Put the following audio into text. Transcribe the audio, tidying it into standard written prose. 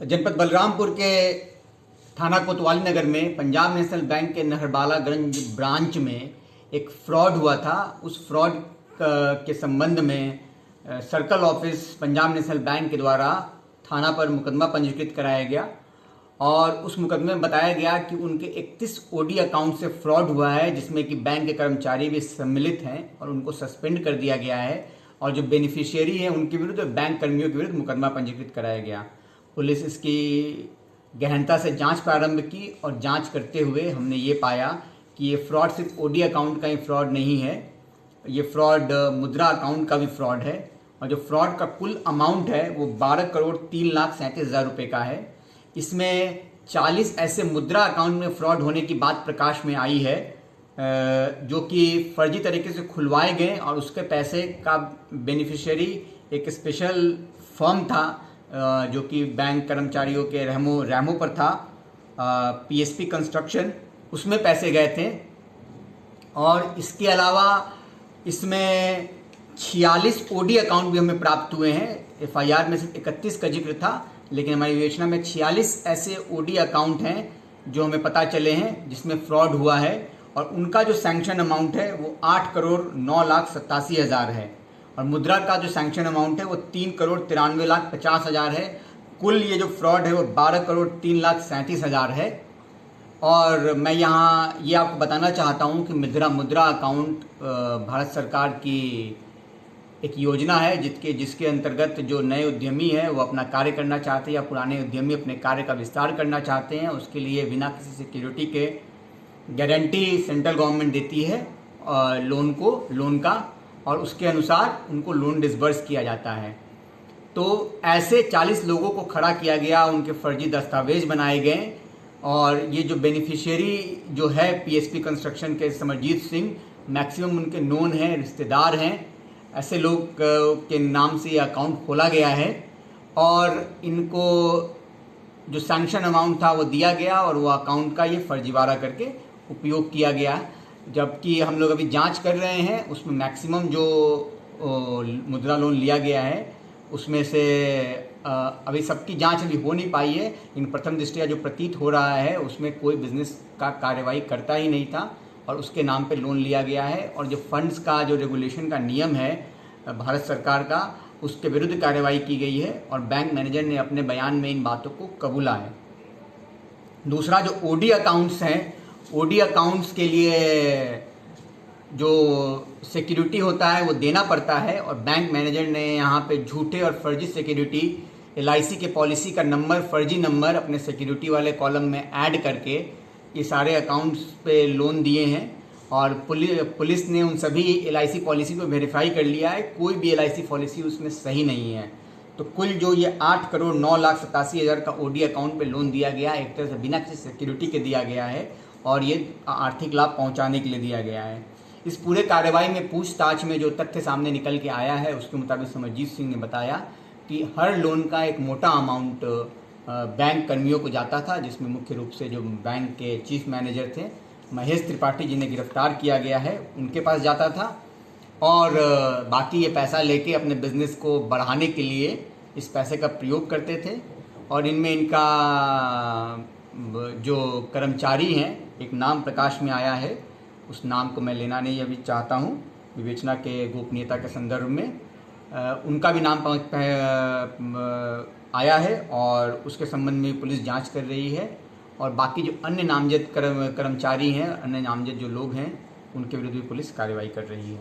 जनपद बलरामपुर के थाना कोतवाली नगर में पंजाब नेशनल बैंक के नहरबालागंज ब्रांच में एक फ्रॉड हुआ था। उस फ्रॉड के संबंध में circle office Punjab national bank के द्वारा थाना पर मुकदमा पंजीकृत कराया गया और उस मुकदमे में बताया गया कि उनके 31 ओडी अकाउंट से फ्रॉड हुआ है, जिसमें कि बैंक के कर्मचारी भी सम्मिलित हैं और उनको सस्पेंड कर दिया गया है और जो बेनिफिशियरी हैं उनके विरुद्ध, बैंक कर्मियों के विरुद्ध मुकदमा पंजीकृत कराया गया। पुलिस इसकी गहनता से जांच प्रारंभ की और जांच करते हुए हमने ये पाया कि ये फ्रॉड सिर्फ ओडी अकाउंट का ही फ्रॉड नहीं है, ये फ्रॉड मुद्रा अकाउंट का भी फ्रॉड है और जो फ्रॉड का कुल अमाउंट है वो 12,03,37,000 रुपये का है। इसमें 40 ऐसे मुद्रा अकाउंट में फ्रॉड होने की बात प्रकाश में आई है जो कि फर्जी तरीके से खुलवाए गए और उसके पैसे का बेनिफिशियरी एक स्पेशल फर्म था जो कि बैंक कर्मचारियों के रहमों पर था, पीएसपी कंस्ट्रक्शन, उसमें पैसे गए थे। और इसके अलावा इसमें 46 ओडी अकाउंट भी हमें प्राप्त हुए हैं। एफआईआर में सिर्फ 31 का जिक्र था, लेकिन हमारी विवेचना में 46 ऐसे ओडी अकाउंट हैं जो हमें पता चले हैं जिसमें फ्रॉड हुआ है और उनका जो सैंक्शन अमाउंट है वो 8,09,87,000 है और मुद्रा का जो सैंक्शन अमाउंट है वो 3,93,50,000 है। कुल ये जो फ्रॉड है वो 12,03,37,000 है। और मैं यहाँ ये आपको बताना चाहता हूँ कि मुद्रा अकाउंट भारत सरकार की एक योजना है जिसके अंतर्गत जो नए उद्यमी हैं वो अपना कार्य करना चाहते हैं या पुराने उद्यमी अपने कार्य का विस्तार करना चाहते हैं, उसके लिए बिना किसी सिक्योरिटी के गारंटी सेंट्रल गवर्नमेंट देती है लोन का और उसके अनुसार उनको लोन डिसबर्स किया जाता है। तो ऐसे 40 लोगों को खड़ा किया गया, उनके फर्जी दस्तावेज बनाए गए और ये जो बेनिफिशियरी जो है पीएसपी कंस्ट्रक्शन के समरजीत सिंह, मैक्सिमम उनके नोन हैं, रिश्तेदार हैं, ऐसे लोग के नाम से ये अकाउंट खोला गया है और इनको जो सैंक्शन अमाउंट था वो दिया गया और वो अकाउंट का ये फर्जीवाड़ा करके उपयोग किया गया। जबकि हम लोग अभी जांच कर रहे हैं, उसमें मैक्सिमम जो मुद्रा लोन लिया गया है उसमें से अभी सबकी जांच अभी हो नहीं पाई है, इन प्रथम दृष्टया जो प्रतीत हो रहा है उसमें कोई बिजनेस का कार्यवाही करता ही नहीं था और उसके नाम पे लोन लिया गया है और जो फंड्स का जो रेगुलेशन का नियम है भारत सरकार का, उसके विरुद्ध कार्रवाई की गई है और बैंक मैनेजर ने अपने बयान में इन बातों को कबूला है। दूसरा, जो ओडी अकाउंट्स हैं, ओडी अकाउंट्स के लिए जो सिक्योरिटी होता है वो देना पड़ता है और बैंक मैनेजर ने यहाँ पे झूठे और फर्जी सिक्योरिटी, एलआईसी के पॉलिसी का नंबर, फर्जी नंबर अपने सिक्योरिटी वाले कॉलम में ऐड करके ये सारे अकाउंट्स पे लोन दिए हैं और पुलिस ने उन सभी एलआईसी पॉलिसी को वेरीफाई कर लिया है, कोई भी एलआईसी पॉलिसी उसमें सही नहीं है। तो कुल जो ये 8,09,87,000 का ओडी अकाउंट पे लोन दिया गया है, एक तरह से बिना किसी सिक्योरिटी के दिया गया है और ये आर्थिक लाभ पहुंचाने के लिए दिया गया है। इस पूरे कार्रवाई में पूछताछ में जो तथ्य सामने निकल के आया है उसके मुताबिक समरजीत सिंह ने बताया कि हर लोन का एक मोटा अमाउंट बैंक कर्मियों को जाता था, जिसमें मुख्य रूप से जो बैंक के चीफ मैनेजर थे महेश त्रिपाठी, जिन्हें गिरफ्तार किया गया है, उनके पास जाता था और बाकी ये पैसा लेके अपने बिजनेस को बढ़ाने के लिए इस पैसे का प्रयोग करते थे। और इनमें इनका जो कर्मचारी हैं, एक नाम प्रकाश में आया है, उस नाम को मैं लेना नहीं अभी चाहता हूँ विवेचना के गोपनीयता के संदर्भ में, उनका भी नाम आया है और उसके संबंध में पुलिस जांच कर रही है और बाकी जो अन्य नामजद कर्मचारी हैं, अन्य नामजद जो लोग हैं, उनके विरुद्ध भी पुलिस कार्रवाई कर रही है।